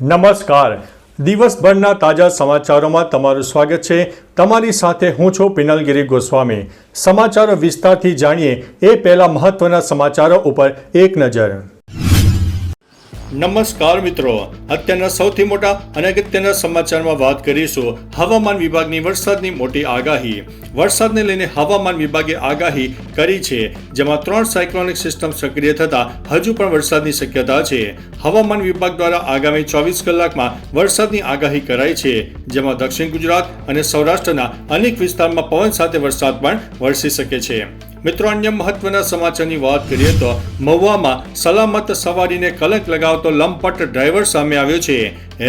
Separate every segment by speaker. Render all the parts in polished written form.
Speaker 1: નમસ્કાર. દિવસભરના તાજા સમાચારોમાં તમારું સ્વાગત છે. તમારી સાથે હું છું પિનલગીરી ગોસ્વામી. સમાચારો વિસ્તારથી જાણીએ એ પહેલા મહત્વના સમાચારો ઉપર એક નજર. નમસ્કાર મિત્રો, અત્યારના સૌથી મોટા અને અગત્યના સમાચારમાં વાત કરીશું હવામાન વિભાગની વરસાદની મોટી આગાહી. વરસાદને લઈને હવામાન વિભાગે આગાહી કરી છે, જેમાં 3 સાયક્લોનિક સિસ્ટમ સક્રિય થતા હજુ પણ વરસાદની શક્યતા છે. હવામાન વિભાગ દ્વારા આગામી 24 કલાકમાં વરસાદની આગાહી કરાઈ છે, જેમાં દક્ષિણ ગુજરાત અને સૌરાષ્ટ્રના અનેક વિસ્તારમાં પવન સાથે વરસાદ પણ વરસી શકે છે. મિત્રો, અન્ય મહત્વના સમાચારની વાત કરીએ તો મહુવામાં સલામત સવારીને કલંક લગાવતો લંપટ ડ્રાઈવર સામે આવ્યો છે.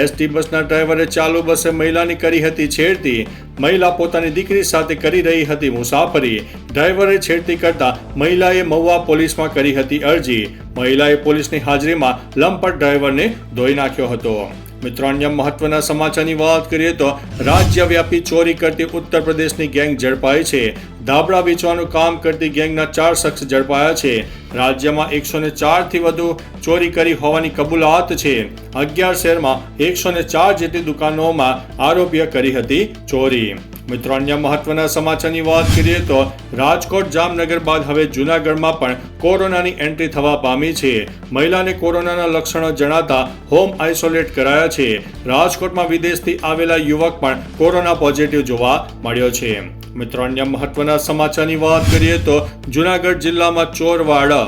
Speaker 1: એસટી બસના ડ્રાઈવરે ચાલુ બસે મહિલાની કરી હતી છેડતી. મહિલા પોતાની દીકરી સાથે કરી રહી હતી મુસાફરી. ડ્રાઈવરે છેડતી કરતા મહિલાએ મહુવા પોલીસમાં કરી હતી અરજી. મહિલાએ પોલીસની હાજરીમાં લંપટ ડ્રાઈવરને ધોઈ નાખ્યો હતો. મિત્રો, અન્ય મહત્વના સમાચારની વાત કરીએ તો રાજ્યવ્યાપી ચોરી કરતી ઉત્તર પ્રદેશની ગેંગ ઝડપાઈ છે. ધાબળા વેચવાનું કામ કરતી ગેંગના 4 શખ્સ ઝડપાયા છે. રાજ્યમાં 104 થી વધુ ચોરી કરી હોવાની કબૂલાત છે. 11 શહેરમાં 104 જેટલી દુકાનોમાં આરોપીએ કરી હતી ચોરી. મિત્રો, અન્ય મહત્વના સમાચારની વાત કરીએ તો રાજકોટ જામનગર બાદ હવે જૂનાગઢમાં પણ કોરોનાની એન્ટ્રી થવા પામી છે. મહિલાને કોરોનાના લક્ષણો જણાતા હોમ આઇસોલેટ કરાયા છે. રાજકોટમાં વિદેશથી આવેલા યુવક પણ કોરોના પોઝિટિવ જોવા મળ્યો છે. મિત્રો, અન્ય મહત્વના સમાચારની વાત કરીએ તો જૂનાગઢ જિલ્લામાં ચોરવાડા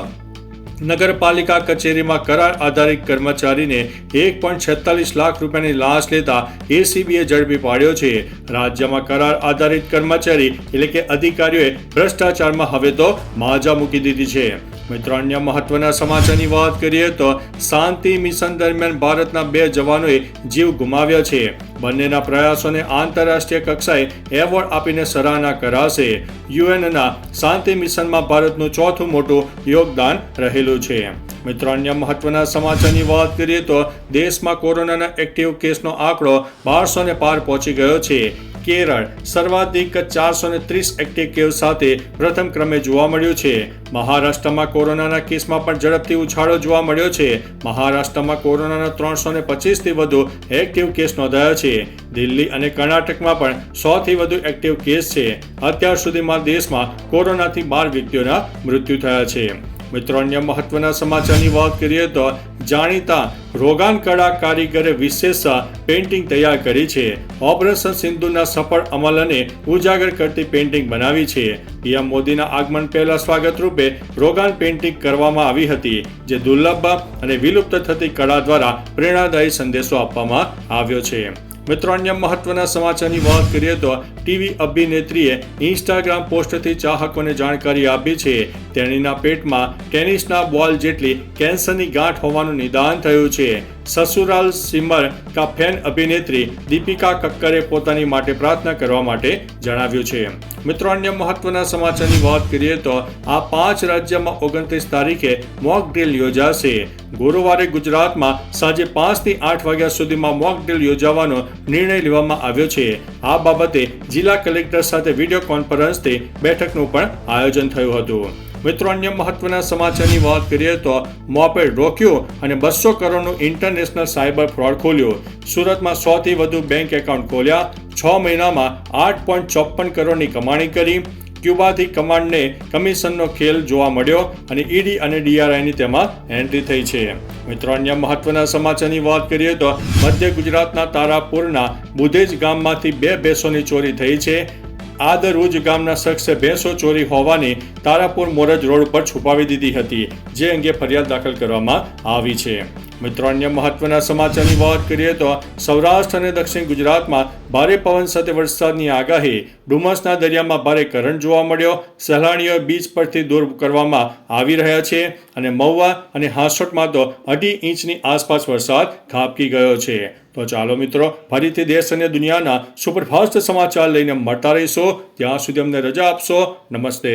Speaker 1: નગરપાલિકા કચેરીમાં કરાર આધારિત કર્મચારીને 1.46 લાખ રૂપિયાની લાંચ લેતા એસીબીએ ઝડપી પાડ્યો છે. રાજ્યમાં કરાર આધારિત કર્મચારી એટલે કે અધિકારીઓએ ભ્રષ્ટાચારમાં હવે તો માજા મૂકી દીધી છે. મિત્રો, અન્ય મહત્વના સમાચારની વાત કરીએ તો શાંતિ મિશન દરમિયાન ભારતના 2 જવાનોએ જીવ ગુમાવ્યા છે. બંનેના પ્રયાસોને આંતરરાષ્ટ્રીય કક્ષાએ એવોર્ડ આપીને સરાહના કરાશે. યુએનના શાંતિ મિશનમાં ભારતનું 4થું મોટું યોગદાન રહેલું છે. મિત્રો, અન્ય મહત્વના સમાચારની વાત કરીએ તો દેશમાં કોરોનાના એક્ટિવ કેસનો આંકડો 1200 પાર પહોંચી ગયો છે. કેરળ સર્વાધિક 430 એક્ટિવ કેસ સાથે પ્રથમ ક્રમે જોવા મળ્યું છે. મહારાષ્ટ્રમાં કોરોનાના કેસમાં પણ ઝડપથી ઉછાળો જોવા મળ્યો છે. મહારાષ્ટ્રમાં કોરોનાના 325 થી વધુ એક્ટિવ કેસ નોંધાયા છે. દિલ્હી અને કર્ણાટકમાં પણ 100 થી વધુ એક્ટિવ કેસ છે. અત્યાર સુધીમાં દેશમાં કોરોનાથી 12 વ્યક્તિઓના મૃત્યુ થયા છે. મિત્રો, અન્ય મહત્વના સમાચારની વાત કરીએ તો જાણીતા રોગાન કળા કારીગરે વિશેષ પેઇન્ટિંગ તૈયાર કરી છે. ઓપરેશન સિંધુના સફળ અમલને ઉજાગર કરતી પેઇન્ટિંગ બનાવી છે. પીએમ મોદીના આગમન પહેલા સ્વાગત રૂપે રોગાન પેઇન્ટિંગ કરવામાં આવી હતી, જે દુર્લભ અને વિલુપ્ત થતી કળા દ્વારા પ્રેરણાદાયી સંદેશો આપવામાં આવ્યો છે. મિત્રો, અન્ય મહત્વના સમાચારની વાત કરીએ તો ટીવી અભિનેત્રીએ ઇન્સ્ટાગ્રામ પોસ્ટથી ચાહકોને જાણકારી આપી છે. તેણીના પેટમાં ટેનિસના બોલ જેટલી કેન્સરની ગાંઠ હોવાનું નિદાન થયું છે. સસુરાલ સિમર કા ફેન અભિનેત્રી દીપિકા કક્કરે પોતાની માટે પ્રાર્થના કરવા માટે જણાવ્યું છે. મિત્રો, અન્ય મહત્વના સમાચારની વાત કરીએ તો આ 5 રાજ્યમાં 29 તારીખે મોક ડ્રીલ યોજાશે. ગુરુવારે ગુજરાતમાં સાંજે 5 થી 8 વાગ્યા સુધીમાં મોક ડ્રીલ યોજવાનો નિર્ણય લેવામાં આવ્યો છે. આ બાબતે જિલ્લા કલેક્ટર સાથે વિડીયો કોન્ફરન્સથી બેઠકનું પણ આયોજન થયું હતું. મિત્રો, અન્ય મહત્વના સમાચારની વાત કરીએ તો મોપેડ રોક્યું અને 200 કરોડનું ઇન્ટરનેશનલ સાયબર ફ્રોડ ખોલ્યું. સુરતમાં 100 થી વધુ બેંક એકાઉન્ટ ખોલ્યા. 6 મહિનામાં 8.54 કરોડની કમાણી કરી. ક્યુબાથી કમાન્ડને કમિશનનો ખેલ જોવા મળ્યો અને ઈડી અને ડીઆરઆઈની તેમાં એન્ટ્રી થઈ છે. મિત્રો, અન્ય મહત્વના સમાચારની વાત કરીએ તો મધ્ય ગુજરાતના તારાપુરના બુધેજ ગામમાંથી 2 ભેંસોની ચોરી થઈ છે. આદરુજ ગામના શખ્સે ભેંસો ચોરી હોવાની તારાપુર મોરજ રોડ પર છુપાવી દીધી હતી, જે અંગે ફરિયાદ દાખલ કરવામાં આવી છે. મિત્રો, અન્ય મહત્વના સમાચારની વાત કરીએ તો સૌરાષ્ટ્ર અને દક્ષિણ ગુજરાતમાં ભારે પવન સાથે વરસાદની આગાહી. ડુમસના દરિયામાં ભારે કરંટ જોવા મળ્યો. સહેલાણીઓ બીચ પરથી દૂર કરવામાં આવી રહ્યા છે અને મહુવા અને હાંસોટમાં તો 2.5 ઇંચની આસપાસ વરસાદ ખાબકી ગયો છે. તો ચાલો મિત્રો, ફરીથી દેશ અને દુનિયાના સુપરફાસ્ટ સમાચાર લઈને મળતા રહીશો. ત્યાં સુધી અમને રજા આપશો. નમસ્તે.